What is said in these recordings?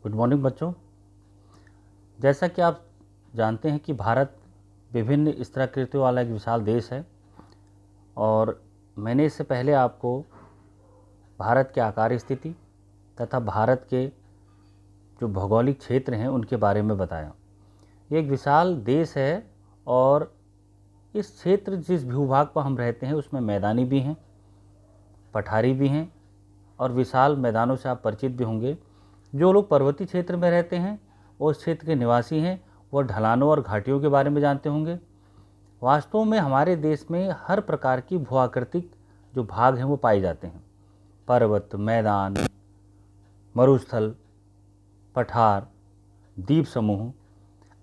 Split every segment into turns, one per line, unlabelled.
Good morning बच्चों। जैसा कि आप जानते हैं कि भारत विभिन्न स्तराकृतियों वाला एक विशाल देश है और मैंने इससे पहले आपको भारत के आकार स्थिति तथा भारत के जो भौगोलिक क्षेत्र हैं उनके बारे में बताया। ये एक विशाल देश है और इस क्षेत्र जिस भूभाग पर हम रहते हैं उसमें मैदानी भी हैं, पठारी भी हैं और विशाल मैदानों से आप परिचित भी होंगे। जो लोग पर्वतीय क्षेत्र में रहते हैं और उस क्षेत्र के निवासी हैं वह ढलानों और घाटियों के बारे में जानते होंगे। वास्तव में हमारे देश में हर प्रकार की भूआकृतिक जो भाग हैं वो पाए जाते हैं। पर्वत, मैदान, मरुस्थल, पठार, द्वीप समूह।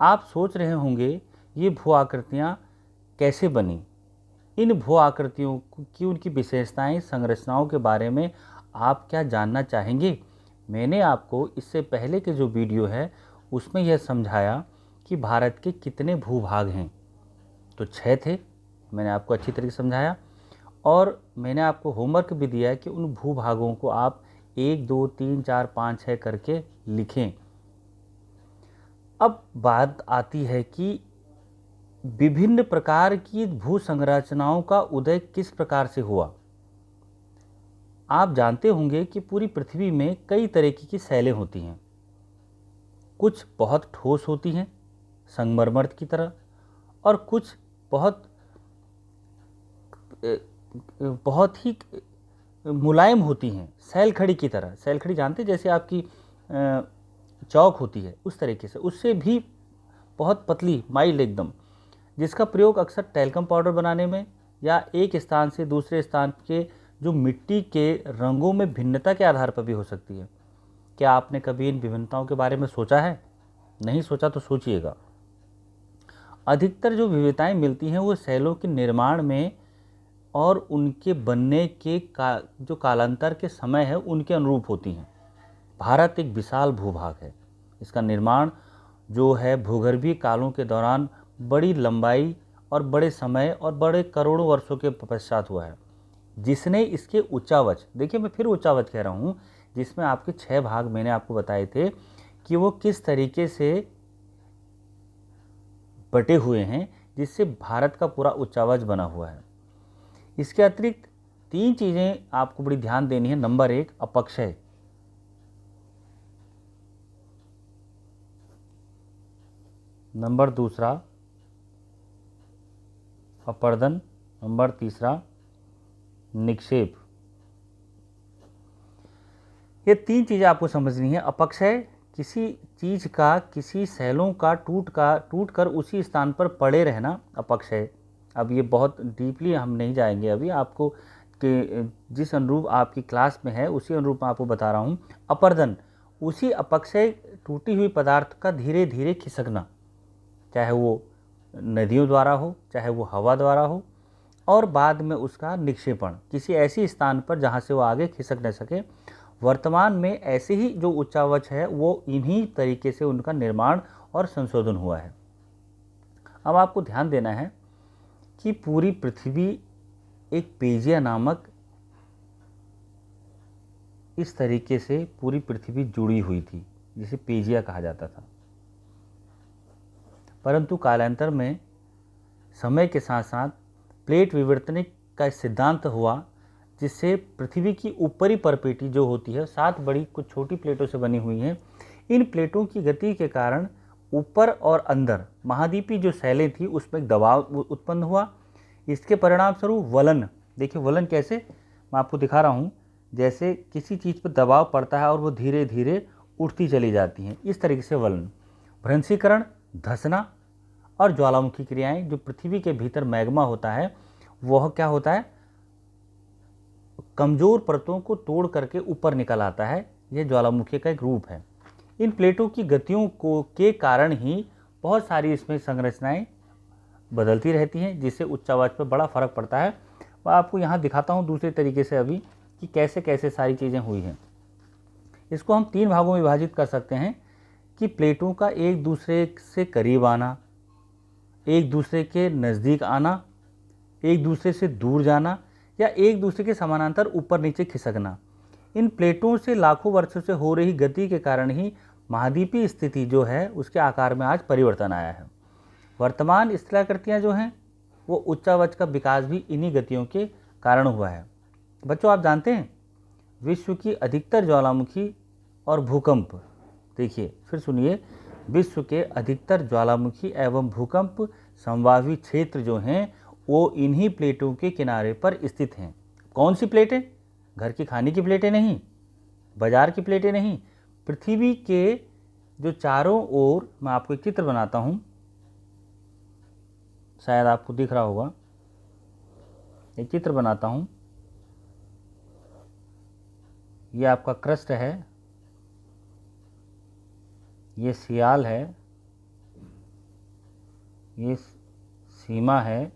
आप सोच रहे होंगे ये भू आकृतियाँ कैसे बनी। इन भू आकृतियों की उनकी विशेषताएं, संरचनाओं के बारे में आप क्या जानना चाहेंगे? मैंने आपको इससे पहले के जो वीडियो है उसमें यह समझाया कि भारत के कितने भूभाग हैं। तो 6 थे, मैंने आपको अच्छी तरीके से समझाया और मैंने आपको होमवर्क भी दिया है कि उन भूभागों को आप 1, 2, 3, 4, 5, 6 करके लिखें। अब बात आती है कि विभिन्न प्रकार की भू संरचनाओं का उदय किस प्रकार से हुआ। आप जानते होंगे कि पूरी पृथ्वी में कई तरह की शैलें होती हैं। कुछ बहुत ठोस होती हैं संगमरमर की तरह और कुछ बहुत ही मुलायम होती हैं सैलखड़ी की तरह। सैलखड़ी जानते, जैसे आपकी चौक होती है उस तरीके से, उससे भी बहुत पतली, माइल्ड एकदम, जिसका प्रयोग अक्सर टैल्कम पाउडर बनाने में या एक स्थान से दूसरे स्थान के जो मिट्टी के रंगों में भिन्नता के आधार पर भी हो सकती है। क्या आपने कभी इन विभिन्नताओं के बारे में सोचा है? नहीं सोचा तो सोचिएगा। अधिकतर जो विविधताएं मिलती हैं वो शैलों के निर्माण में और उनके बनने के जो कालांतर के समय है उनके अनुरूप होती हैं। भारत एक विशाल भूभाग है। इसका निर्माण जो है भूगर्भीय कालों के दौरान बड़ी लंबाई और बड़े समय और बड़े करोड़ों वर्षों के पश्चात हुआ है, जिसने इसके उच्चावच, देखिए मैं फिर उच्चावच कह रहा हूँ, जिसमें आपके 6 भाग मैंने आपको बताए थे कि वो किस तरीके से बटे हुए हैं, जिससे भारत का पूरा उच्चावच बना हुआ है। इसके अतिरिक्त 3 चीज़ें आपको बड़ी ध्यान देनी है। नंबर 1 अपक्षय, नंबर 2 अपर्दन, नंबर 3 निक्षेप। ये 3 चीज़ें आपको समझनी है। अपक्षय, किसी चीज़ का, किसी शैलों का टूट कर उसी स्थान पर पड़े रहना अपक्षय। अब ये बहुत डीपली हम नहीं जाएंगे अभी, आपको कि जिस अनुरूप आपकी क्लास में है उसी अनुरूप मैं आपको बता रहा हूँ। अपर्दन, उसी अपक्षय टूटी हुई पदार्थ का धीरे धीरे खिसकना, चाहे वो नदियों द्वारा हो, चाहे वो हवा द्वारा हो, और बाद में उसका निक्षेपण किसी ऐसी स्थान पर जहाँ से वो आगे खिसक न सके। वर्तमान में ऐसे ही जो उच्चावच है वो इन्हीं तरीके से उनका निर्माण और संशोधन हुआ है। अब आपको ध्यान देना है कि पूरी पृथ्वी एक पेजिया नामक इस तरीके से पूरी पृथ्वी जुड़ी हुई थी, जिसे पेजिया कहा जाता था। परंतु कालांतर में समय के साथ साथ प्लेट विवर्तन का सिद्धांत हुआ, जिससे पृथ्वी की ऊपरी परपेटी जो होती है 7 बड़ी कुछ छोटी प्लेटों से बनी हुई हैं। इन प्लेटों की गति के कारण ऊपर और अंदर महाद्वीपीय जो शैलें थी उसमें एक दबाव उत्पन्न हुआ। इसके परिणाम स्वरूप वलन, देखिए वलन कैसे, मैं आपको दिखा रहा हूँ, जैसे किसी चीज़ पर दबाव पड़ता है और वो धीरे धीरे उठती चली जाती हैं, इस तरीके से वलन। भ्रंशीकरण, धंसना और ज्वालामुखी क्रियाएं, जो पृथ्वी के भीतर मैग्मा होता है वह क्या होता है, कमजोर परतों को तोड़ करके ऊपर निकल आता है। यह ज्वालामुखी का एक रूप है। इन प्लेटों की गतियों के कारण ही बहुत सारी इसमें संरचनाएं बदलती रहती हैं, जिससे उच्चावच पर बड़ा फर्क पड़ता है। मैं आपको यहाँ दिखाता हूँ दूसरे तरीके से अभी कि कैसे कैसे सारी चीज़ें हुई हैं। इसको हम 3 भागों में विभाजित कर सकते हैं कि प्लेटों का एक दूसरे से करीब आना, एक दूसरे के नज़दीक आना, एक दूसरे से दूर जाना, या एक दूसरे के समानांतर ऊपर नीचे खिसकना। इन प्लेटों से लाखों वर्षों से हो रही गति के कारण ही महाद्वीपीय स्थिति जो है उसके आकार में आज परिवर्तन आया है। वर्तमान स्थलाकृतियाँ जो हैं वो उच्चावच का विकास भी इन्हीं गतियों के कारण हुआ है। बच्चों, आप जानते हैं विश्व की अधिकतर ज्वालामुखी और भूकंप, देखिए फिर सुनिए, विश्व के अधिकतर ज्वालामुखी एवं भूकंप संभावी क्षेत्र जो हैं वो इन्हीं प्लेटों के किनारे पर स्थित हैं। कौन सी प्लेटें? घर की खाने की प्लेटें नहीं, बाजार की प्लेटें नहीं, पृथ्वी के जो चारों ओर, मैं आपको एक चित्र बनाता हूँ, शायद आपको दिख रहा होगा, एक चित्र बनाता हूँ। ये आपका क्रस्ट है, ये सियाल है, ये सीमा है,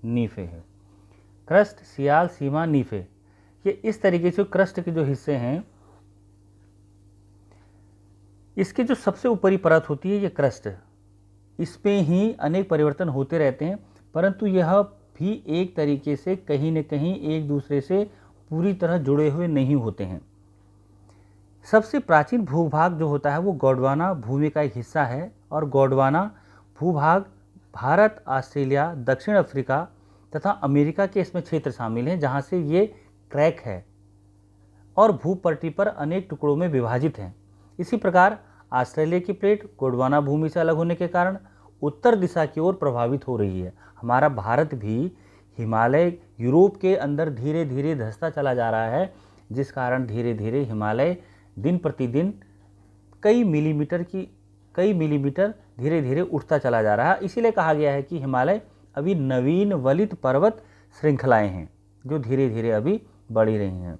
नीफे है। क्रस्ट, सियाल, सीमा, नीफे, ये इस तरीके से क्रस्ट के जो हिस्से हैं, इसके जो सबसे ऊपरी परत होती है ये क्रस्ट, इसमें ही अनेक परिवर्तन होते रहते हैं, परंतु यह भी एक तरीके से कहीं न कहीं एक दूसरे से पूरी तरह जुड़े हुए नहीं होते हैं। सबसे प्राचीन भूभाग जो होता है वो गोंडवाना भूमि का एक हिस्सा है, और गोंडवाना भूभाग भारत, ऑस्ट्रेलिया, दक्षिण अफ्रीका तथा अमेरिका के इसमें क्षेत्र शामिल हैं, जहाँ से ये क्रैक है और भूपट्टी पर अनेक टुकड़ों में विभाजित हैं। इसी प्रकार ऑस्ट्रेलिया की प्लेट गोंडवाना भूमि से अलग होने के कारण उत्तर दिशा की ओर प्रभावित हो रही है। हमारा भारत भी हिमालय, यूरोप के अंदर धीरे धीरे धंसता चला जा रहा है, जिस कारण धीरे धीरे हिमालय दिन प्रतिदिन कई मिलीमीटर धीरे धीरे उठता चला जा रहा है। इसीलिए कहा गया है कि हिमालय अभी नवीन वलित पर्वत श्रृंखलाएं हैं जो धीरे धीरे अभी बढ़ी रही हैं।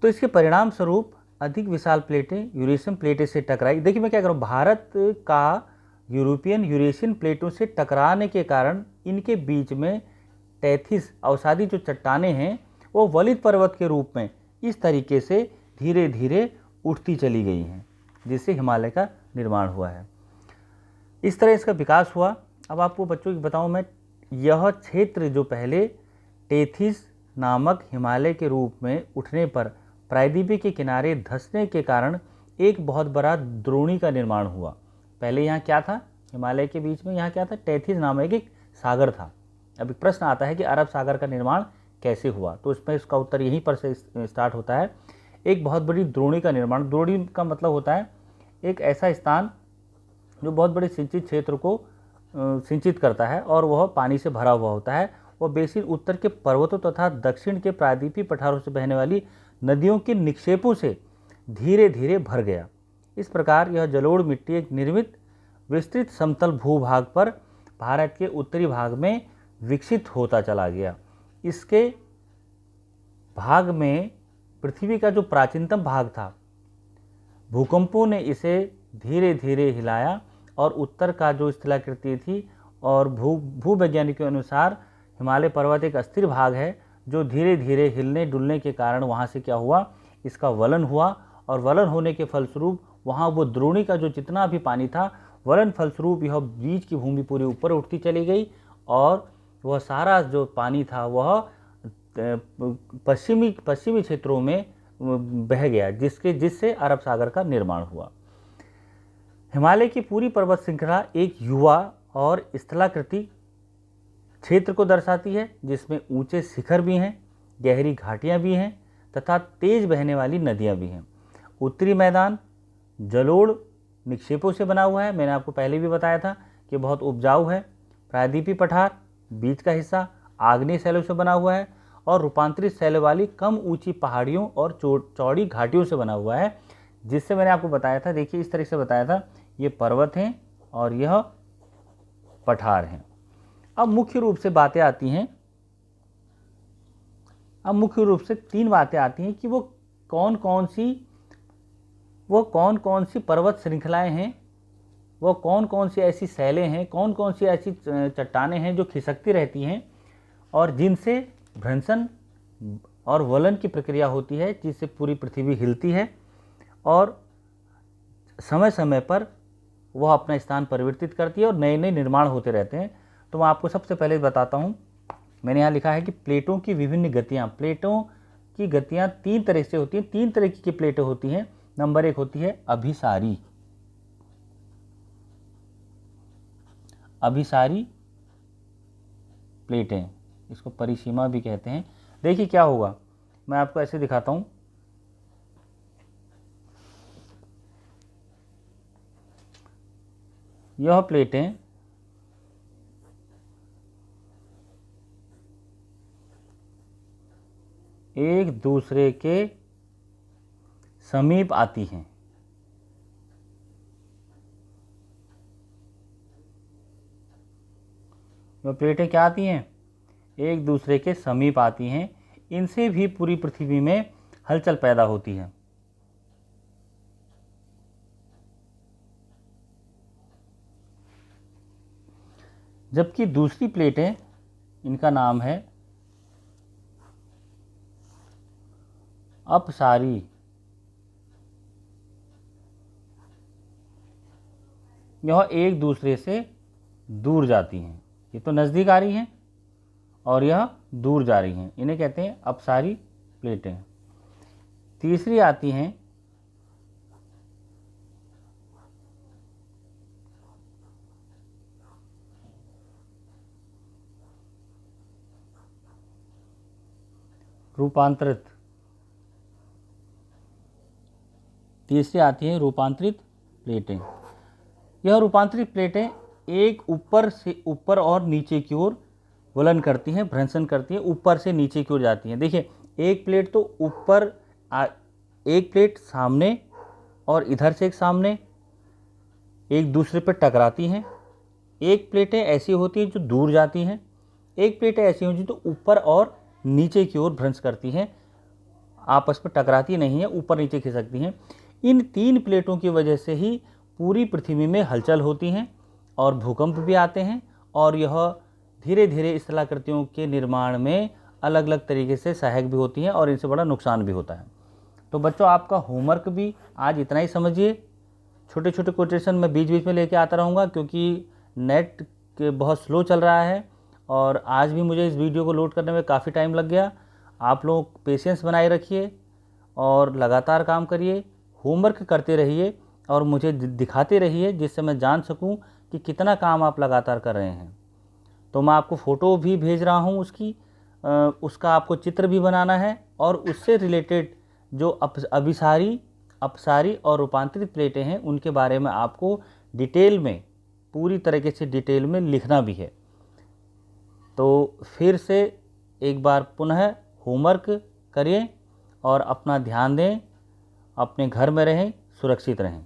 तो इसके परिणाम स्वरूप अधिक विशाल प्लेटें यूरेशियन प्लेटें से टकराई। देखिए मैं क्या करूँ, भारत का यूरेशियन प्लेटों से टकराने के कारण इनके बीच में टेथिस अवसादी जो चट्टानें हैं वो वलित पर्वत के रूप में इस तरीके से धीरे धीरे उठती चली गई हैं, जिससे हिमालय का निर्माण हुआ है। इस तरह इसका विकास हुआ। अब आपको बच्चों की बताऊं मैं, यह क्षेत्र जो पहले टेथिस नामक हिमालय के रूप में उठने पर प्रायद्वीपीय के किनारे धंसने के कारण एक बहुत बड़ा द्रोणी का निर्माण हुआ। पहले यहाँ क्या था, हिमालय के बीच में यहाँ क्या था, टेथिस नामक एक सागर था। अब एक प्रश्न आता है कि अरब सागर का निर्माण कैसे हुआ, तो इसमें इसका उत्तर यहीं पर से स्टार्ट होता है। एक बहुत बड़ी द्रोणी का निर्माण, द्रोणी का मतलब होता है एक ऐसा स्थान जो बहुत बड़े सिंचित क्षेत्र को सिंचित करता है और वह पानी से भरा हुआ होता है। वह बेसिन उत्तर के पर्वतों तथा दक्षिण के प्रायद्वीपीय पठारों से बहने वाली नदियों के निक्षेपों से धीरे धीरे भर गया। इस प्रकार यह जलोढ़ मिट्टी एक निर्मित विस्तृत समतल भूभाग पर भारत के उत्तरी भाग में विकसित होता चला गया। इसके भाग में पृथ्वी का जो प्राचीनतम भाग था, भूकंपों ने इसे धीरे धीरे हिलाया और उत्तर का जो स्थलाकृति थी, और भूवैज्ञानिकों के अनुसार हिमालय पर्वत एक अस्थिर भाग है जो धीरे धीरे हिलने डुलने के कारण वहाँ से क्या हुआ, इसका वलन हुआ, और वलन होने के फलस्वरूप वहाँ वो द्रोणी का जो जितना भी पानी था, वलन फलस्वरूप यह बीच की भूमि पूरी ऊपर उठती चली गई और वह सारा जो पानी था वह पश्चिमी क्षेत्रों में बह गया, जिससे अरब सागर का निर्माण हुआ। हिमालय की पूरी पर्वत श्रृंखला एक युवा और स्थलाकृति क्षेत्र को दर्शाती है, जिसमें ऊंचे शिखर भी हैं, गहरी घाटियां भी हैं तथा तेज बहने वाली नदियां भी हैं। उत्तरी मैदान जलोढ़ निक्षेपों से बना हुआ है, मैंने आपको पहले भी बताया था कि बहुत उपजाऊ है। प्रायद्वीपीय पठार बीच का हिस्सा आग्नेय शैलों से बना हुआ है और रूपांतरित शैलों वाली कम ऊंची पहाड़ियों और चौड़ी घाटियों से बना हुआ है, जिससे मैंने आपको बताया था, देखिए इस तरह से बताया था, ये पर्वत हैं और यह पठार हैं। अब मुख्य रूप से बातें आती हैं, अब मुख्य रूप से तीन बातें आती हैं कि वो कौन कौन सी पर्वत श्रृंखलाएं हैं, वो कौन कौन सी ऐसी शैलें हैं, कौन कौन सी ऐसी चट्टानें हैं जो खिसकती रहती हैं और जिनसे भ्रंशन और वलन की प्रक्रिया होती है, जिससे पूरी पृथ्वी हिलती है और समय समय पर वह अपना स्थान परिवर्तित करती है और नए नए निर्माण होते रहते हैं। तो मैं आपको सबसे पहले बताता हूँ, मैंने यहाँ लिखा है कि प्लेटों की विभिन्न गतियाँ। प्लेटों की गतियाँ 3 तरह से होती हैं, 3 तरह की प्लेटें होती हैं। नंबर 1 होती है अभिसारी। अभिसारी प्लेटें, इसको परिसीमा भी कहते हैं। देखिए क्या होगा, मैं आपको ऐसे दिखाता हूँ। यह प्लेटें एक दूसरे के समीप आती हैं। यह प्लेटें क्या आती हैं? एक दूसरे के समीप आती हैं। इनसे भी पूरी पृथ्वी में हलचल पैदा होती है। जबकि दूसरी प्लेटें, इनका नाम है अपसारी। यह एक दूसरे से दूर जाती हैं। ये तो नज़दीक आ रही हैं और यह दूर जा रही हैं, इन्हें कहते हैं अपसारी प्लेटें। तीसरी आती हैं रूपांतरित। तीसरी आती है रूपांतरित प्लेटें। यह रूपांतरित प्लेटें एक ऊपर से ऊपर और नीचे की ओर वलन करती हैं, भ्रंशन करती हैं, ऊपर से नीचे की ओर जाती हैं। देखिए एक प्लेट तो ऊपर, एक प्लेट सामने और इधर से एक सामने एक दूसरे पर टकराती हैं। एक प्लेटें ऐसी होती हैं जो दूर जाती हैं। एक प्लेटें ऐसी होती हैं जो ऊपर और नीचे की ओर भ्रंश करती हैं, आपस में टकराती नहीं है, ऊपर नीचे खिसकती हैं। इन 3 प्लेटों की वजह से ही पूरी पृथ्वी में हलचल होती हैं और भूकंप भी आते हैं, और यह धीरे धीरे स्थलाकृतियों के निर्माण में अलग अलग तरीके से सहायक भी होती हैं और इनसे बड़ा नुकसान भी होता है। तो बच्चों, आपका होमवर्क भी आज इतना ही समझिए। छोटे छोटे कोटेशन मैं बीच बीच में लेके आता रहूँगा, क्योंकि नेट के बहुत स्लो चल रहा है और आज भी मुझे इस वीडियो को लोड करने में काफ़ी टाइम लग गया। आप लोग पेशेंस बनाए रखिए और लगातार काम करिए, होमवर्क करते रहिए और मुझे दिखाते रहिए, जिससे मैं जान सकूं कि कितना काम आप लगातार कर रहे हैं। तो मैं आपको फ़ोटो भी भेज रहा हूं उसका आपको चित्र भी बनाना है, और उससे रिलेटेड जो अभिसारी, अपसारी और रूपांतरित प्लेटें हैं उनके बारे में आपको डिटेल में, पूरी तरीके से डिटेल में लिखना भी है। तो फिर से एक बार पुनः होमवर्क करिए और अपना ध्यान दें, अपने घर में रहें, सुरक्षित रहें।